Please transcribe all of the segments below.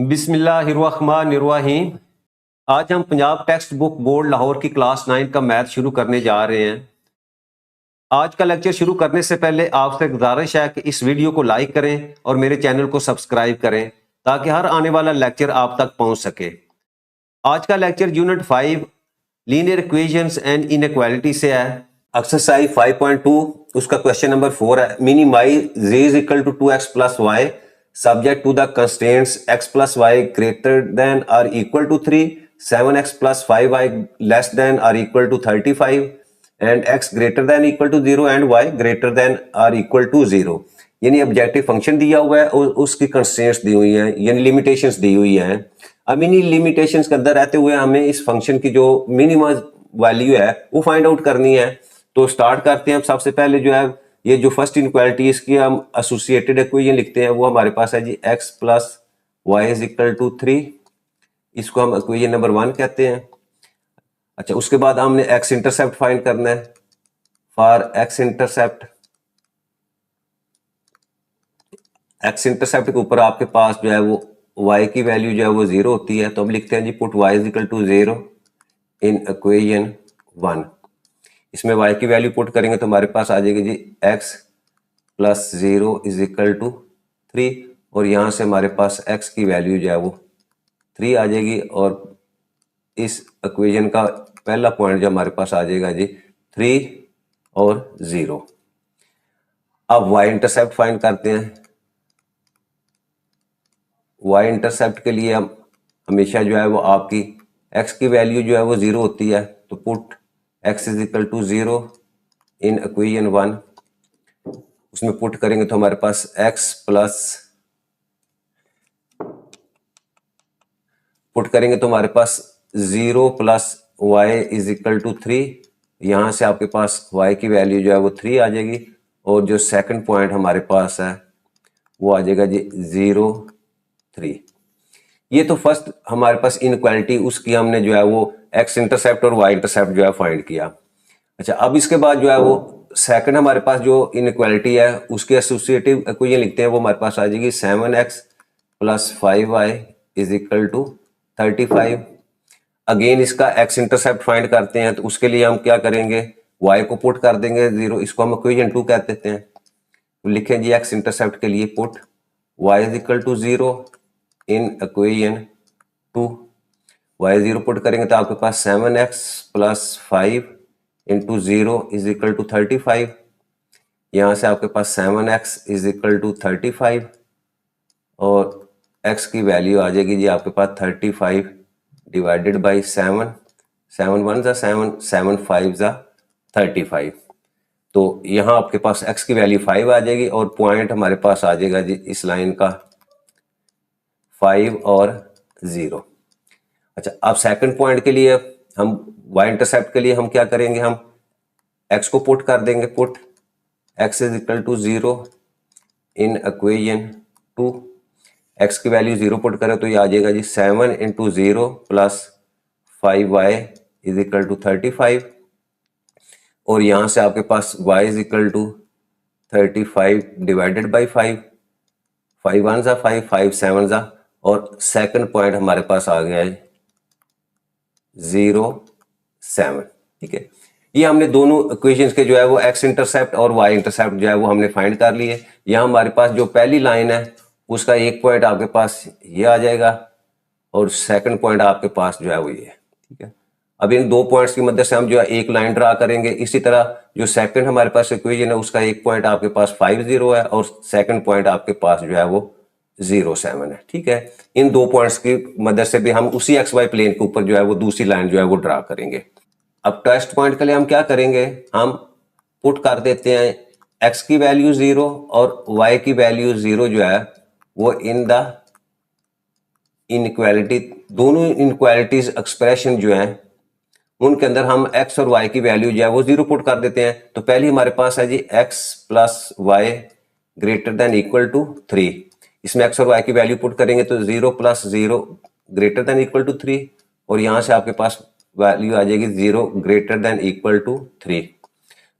बिस्मिल्लाहिर्रहमानिर्रहीम। आज हम Punjab text book board Lahore की क्लास 9 का मैथ शुरू करने जा रहे हैं। आज का लेक्चर शुरू करने से पहले आपसे गुजारिश है कि इस वीडियो को लाइक करें और मेरे चैनल को सब्सक्राइब करें ताकि हर आने वाला लेक्चर आप तक पहुंच सके। आज का lecture unit 5 linear equations and inequality से है। एक्सरसाइज 5.2 उसका क्वेश्चन नंबर 4 है। Minimise z is equal to 2x plus y subject to the constraints x plus y greater than or equal to 3, 7x plus 5y less than or equal to 35 and x greater than equal to 0 and y greater than or equal to 0। यानी objective function दिया हुआ है और उसकी constraints दी हुई हैं यानी limitations दी हुई हैं। अब इन्हीं लिमिटेशंस के अंदर रहते हुए हमें इस फंक्शन की जो मिनिमम वैल्यू है वो फाइंड आउट करनी है। तो स्टार्ट करते हैं। सबसे पहले जो है ये जो फर्स्ट इनक्वालिटी इसकी हम एसोसिएटेड इक्वेशन लिखते हैं वो हमारे पास है जी x plus y is equal to 3। इसको हम इक्वेशन नंबर 1 कहते हैं। अच्छा, उसके बाद हमने x इंटरसेप्ट फाइंड करना है। फॉर x इंटरसेप्ट के ऊपर आपके पास जो है वो y की वैल्यू जो है वो 0 होती है। तो हम लिखते हैं जी put y is equal to 0 in equation 1। इसमें y की वैल्यू पुट करेंगे तो हमारे पास आ जाएगी जी x plus 0 is equal to 3 और यहाँ से हमारे पास x की वैल्यू जो है वो 3 आ जाएगी और इस इक्वेशन का पहला पॉइंट जो हमारे पास आ जाएगा जी 3 और 0। अब y इंटरसेप्ट फाइंड करते हैं। y इंटरसेप्ट के लिए हम हमेशा जो है वो आपकी x की वैल्यू जो है वो 0 होती है। तो put x is equal to 0 in equation 1। उसमें पुट करेंगे तो हमारे पास x प्लस पुट करेंगे तो हमारे पास 0 plus y is equal to 3। यहाँ से आपके पास y की वैल्यू जो है वो 3 आ जाएगी और जो सेकंड पॉइंट हमारे पास है वो आ जाएगा जी 0 3। ये तो फर्स्ट हमारे पास इनइक्वालिटी उसकी हमने जो है वो x इंटरसेप्ट और y इंटरसेप्ट जो है फाइंड किया। अच्छा, अब इसके बाद जो है वो सेकंड हमारे पास जो इनइक्वालिटी है उसके एसोसिएटिव इक्वेशन लिखते हैं। वो हमारे पास आ जाएगी 7x plus 5y is equal to 35। Again इसका x इंटरसेप्ट फाइंड करते हैं तो उसके लिए हम क्या करेंगे, y को पुट कर देंगे 0। इसको हम इक्वेशन 2 कहते हैं। तो लिखें जी x इंटरसेप्ट के लिए put y is equal to 0 in equation 2। y 0 put करेंगे तो आपके पास 7x plus 5 into 0 is equal to 35। यहाँ से आपके पास 7x इज इक्वल टू 35 और x की वैल्यू आ जाएगी जी आपके पास 35 डिवाइडेड बाई 7। 7 1 जा 7, 7 5 जा 35। तो यहाँ आपके पास x की वैल्यू 5 आ जाएगी और पॉइंट हमारे पास आ जाएगा जी इस लाइन का 5 और 0। अच्छा, अब सेकंड पॉइंट के लिए हम y इंटरसेप्ट के लिए हम क्या करेंगे, हम x को पुट कर देंगे। Put x is equal to 0 in equation 2। x की वैल्यू 0 पुट करें तो ये आ जाएगा जी 7 into 0 plus 5y is equal to 35 और यहाँ से आपके पास y is equal to 35 divided by 5। 5 1 जा 5, 5 7 जा और सेकंड पॉइंट हमारे पास आ गया है 0 7। ठीक है, ये हमने दोनों इक्वेशंस के जो है वो x इंटरसेप्ट और y इंटरसेप्ट जो है वो हमने फाइंड कर लिए। यहाँ हमारे पास जो पहली लाइन है उसका एक पॉइंट आपके पास ये आ जाएगा और सेकंड पॉइंट आपके पास जो है वो ये। ठीक है, अब इन दो पॉइंट्स की मदद से हम जो है एक लाइन ड्रा करेंगे। इसी तरह जो सेकंड हमारे पास इक्वेशन है उसका एक पॉइंट आपके पास 5 0 है और सेकंड पॉइंट आपके पास जो है वो 0 7 है। ठीक है, इन दो पॉइंट्स की मदद से भी हम उसी एक्स वाई प्लेन के ऊपर जो है वो दूसरी लाइन जो है वो ड्रा करेंगे। अब टेस्ट पॉइंट के लिए हम क्या करेंगे, हम पुट कर देते हैं x की वैल्यू 0 और y की वैल्यू 0 जो है वो इन द इनइक्वालिटी। दोनों इनइक्वालिटीज एक्सप्रेशन जो है उनके अंदर हम x और y की वैल्यू जो है वो 0 पुट कर देते हैं। तो पहले हमारे पास है जी x plus y greater than equal to 3। इसमें x और y की वैल्यू पुट करेंगे तो 0 plus 0 greater than equal to 3 और यहाँ से आपके पास वैल्यू आ जाएगी 0 ग्रेटर देन इक्वल टू 3।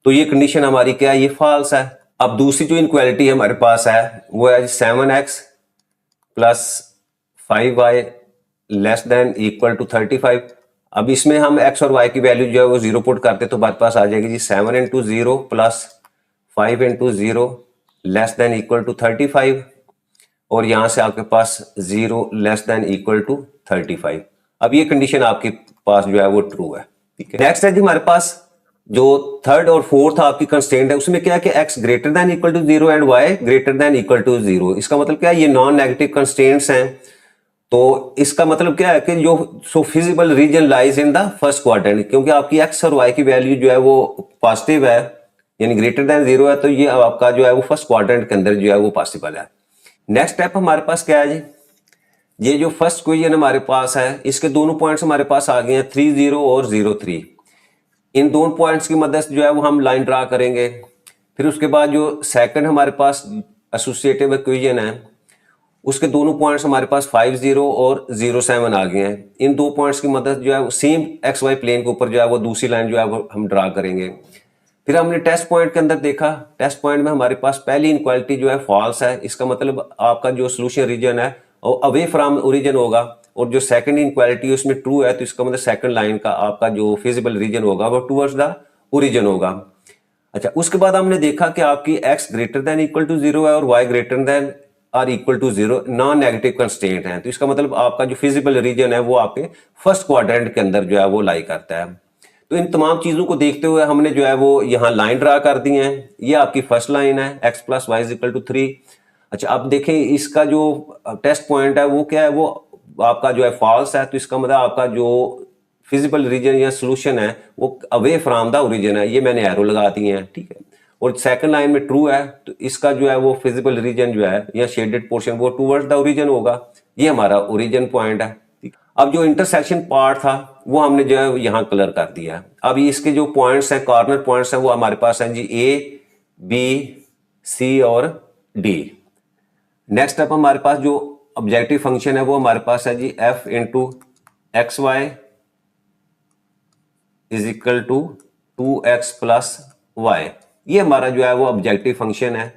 तो ये कंडीशन हमारी क्या है, ये फॉल्स है। अब दूसरी जो इनक्वालिटी हमारे पास है वो है 7x plus 5y less than equal to 35। अब इसमें हम x और y की वैल्यू जो है वो 0 पुट करते तो हमारे पास आ जाएगी जी 7 into 0 plus 5 into 0 less than equal to 35, और यहां से आपके पास 0 लेस देन इक्वल टू 35। अब ये कंडीशन आपके पास जो है वो ट्रू है, ठीक है। नेक्स्ट है जी हमारे पास जो थर्ड और फोर्थ आपकी कंस्ट्रेंट है, उसमें क्या है कि x greater than equal to 0 and y greater than equal to 0। इसका मतलब क्या है, ये नॉन नेगेटिव कंस्ट्रेंट्स हैं। तो इसका मतलब क्या है कि जो so feasible region lies in the first quadrant, क्योंकि आपकी x और y की वैल्यू जो है वो पॉजिटिव है यानी ग्रेटर देन 0 है, तो ये आपका जो है वो फर्स्ट क्वाड्रेंट के अंदर जो है वो पॉसिबल है। नेक्स्ट स्टेप हमारे पास क्या है जी, ये जो फर्स्ट क्वेश्चन हमारे पास है इसके दोनों पॉइंट्स हमारे पास आ गए हैं 30 और 03। इन दोनों पॉइंट्स की मदद से जो है वो हम लाइन ड्रा करेंगे। फिर उसके बाद जो सेकंड हमारे पास एसोसिएटिव इक्वेशन है उसके दोनों पॉइंट्स हमारे पास 50 और 07 आ गए हैं। इन दो पॉइंट्स की मदद जो है सेम एक्स वाई प्लेन के ऊपर जो है वो दूसरी लाइन जो है वो हम ड्रा करेंगे। फिर हमने टेस्ट पॉइंट के अंदर देखा, टेस्ट पॉइंट में हमारे पास पहली इनक्वालिटी जो है फॉल्स है। इसका मतलब आपका जो सोल्यूशन रीजन है वो अवे फ्रॉम ओरिजिन होगा, और जो सेकंड इनक्वालिटी उसमें ट्रू है तो इसका मतलब सेकंड लाइन का आपका जो फिजिबल रीजन होगा वो टूवर्ड्स द ओरिजिन होगा। अच्छा, उसके बाद हमने देखा कि आपकी x greater than equal to 0 है और y greater than or equal to 0 non negative constraint है। तो इसका मतलब आपका जो फिजिबल रीजन है वो आपके फर्स्ट क्वाड्रेंट के अंदर जो है वो लाई करता है। तो इन तमाम चीजों को देखते हुए हमने जो है वो यहाँ लाइन ड्रा कर दी है। ये आपकी फर्स्ट लाइन है x plus y is equal to 3। अच्छा, अब देखें इसका जो टेस्ट पॉइंट है वो क्या है, वो आपका जो है फॉल्स है। तो इसका मतलब आपका जो फिजिबल रीजन या सोल्यूशन है वो अवे फ्रॉम द ओरिजिन है। ये मैंने एरो लगा दिए हैं, ठीक है। और सेकंड लाइन में ट्रू है तो इसका जो है वो फिजिबल रीजन जो है या शेडेड पोर्शन वो टूवर्ड्स द ओरिजिन होगा। ये हमारा ओरिजिन पॉइंट है, ठीक। अब जो इंटरसेक्शन पार्ट था वो हमने जो है यहाँ कलर कर दिया है। अब इसके जो पॉइंट्स हैं, कॉर्नर पॉइंट्स हैं, वो हमारे पास हैं जी ए, बी, सी और डी। नेक्स्ट अप हमारे पास जो ऑब्जेक्टिव फंक्शन है वो हमारे पास है G F into X Y is equal to 2x plus Y. ये हमारा जो है वो ऑब्जेक्टिव फंक्शन है।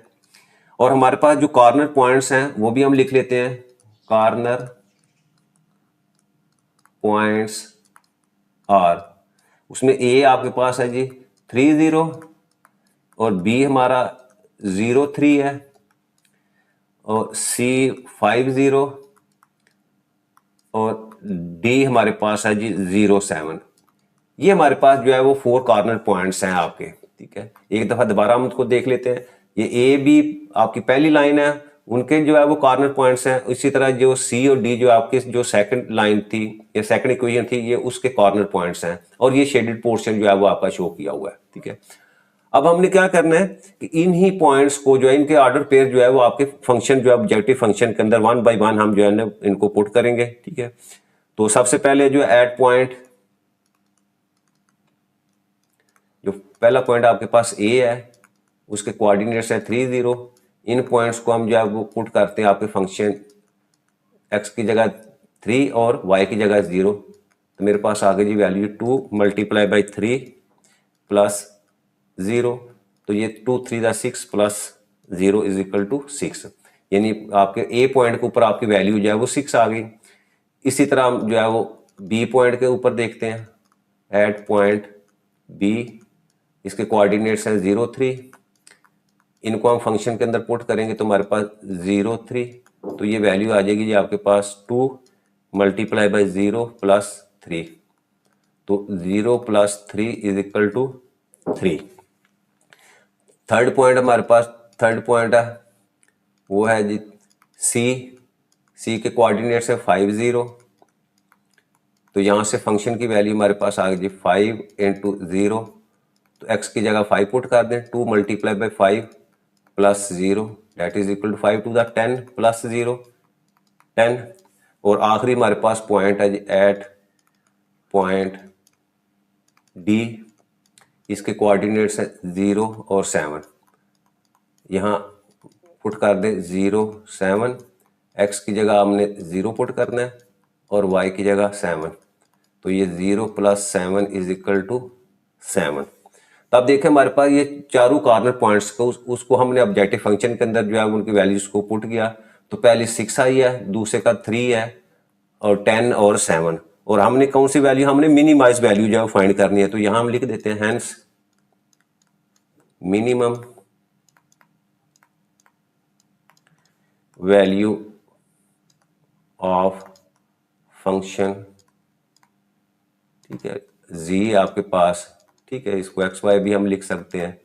और हमारे पास जो कॉर्नर पॉइंट्स हैं वो भी हम लिख लेते हैं। कॉर्नर पॉइंट्स आर, उसमें ए आपके पास है जी 30 और बी हमारा 03 है और सी 50 और डी हमारे पास है जी 07। ये हमारे पास जो है वो 4 कॉर्नर पॉइंट्स हैं आपके, ठीक है। एक दफा दोबारा हम उसको देख लेते हैं। ये ए बी आपकी पहली लाइन है, उनके जो है वो कॉर्नर पॉइंट्स हैं। इसी तरह जो सी और डी जो आपकी जो सेकंड लाइन थी या सेकंड इक्वेशन थी ये उसके कॉर्नर पॉइंट्स हैं, और ये शेडेड पोर्शन जो है वो आपका शो किया हुआ है, ठीक है। अब हमने क्या करना है कि इन ही पॉइंट्स को जो है इनके ऑर्डर पेयर जो है वो आपके फंक्शन जो है ऑब्जेक्टिव फंक्शन के अंदर 1 बाय 1 हम जो है ना इनको पुट करेंगे, ठीक है। तो सबसे पहले जो है एट पॉइंट, जो पहला पॉइंट आपके पास ए है उसके कोऑर्डिनेट्स है 30। इन पॉइंट्स को हम जो है वो पुट करते हैं आपके फंक्शन एक्स की जगह 3 और वाई की जगह 0। तो मेरे पास आ गई जी वैल्यू 2 मल्टीप्लाई बाई 3 प्लस 0। तो ये 2 3 6 प्लस 0 इज इक्वल टू 6, यानी आपके ए पॉइंट के ऊपर आपकी वैल्यू जो है वो 6 आ गई। इसी तरह हम जो है वो बी पॉइंट के ऊपर देखते हैं। एट पॉइंट बी, इसके कोऑर्डिनेट्स हैं 03। इनको हम फंक्शन के अंदर पुट करेंगे तो हमारे पास 03, तो ये वैल्यू आ जाएगी जी आपके पास 2 मल्टीप्लाई बाई 0 प्लस 3। तो 0 plus 3 is equal to 3। Third point हमारे पास थर्ड पॉइंट है वो है जी सी। सी के कोऑर्डिनेट्स है 50। तो यहाँ से फंक्शन की वैल्यू हमारे पास आ गई जी 5 इंटू 0। तो x की जगह 5 पुट कर दें। 2 multiply by 5 plus 0 that is equal to 5 to the 10 plus 0 10। और आखिरी हमारे पास पॉइंट है जी एट पॉइंट डी। इसके कोऑर्डिनेट्स है 0 और 7। यहाँ पुट कर दें 0 7। x की जगह हमने 0 पुट करना है और y की जगह 7। तो ये 0 प्लस 7 इज इक्वल टू 7। तो अब देखें हमारे पास ये चारों कॉर्नर पॉइंट्स को उसको हमने ऑब्जेक्टिव फंक्शन के अंदर जो है उनकी वैल्यूज को पुट किया। तो पहले 6 आई है, दूसरे का 3 है और 10 और 7, और हमने कौन सी वैल्यू, हमने मिनिमाइज वैल्यू जो है फाइंड करनी है। तो यहां हम लिख देते हैं hence minimum value of function, ठीक है, जी आपके पास, ठीक है, इसको एक्स वाई भी हम लिख सकते हैं,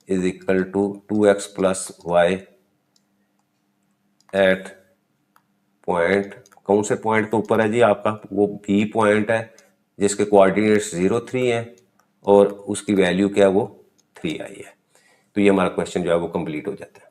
is equal to 2x plus y at point, कौन से पॉइंट के ऊपर है जी आपका, वो बी पॉइंट है जिसके कोऑर्डिनेट्स 0 3 है और उसकी वैल्यू क्या है, वो 3 आई है। तो ये हमारा क्वेश्चन जो है वो कंप्लीट हो जाता है।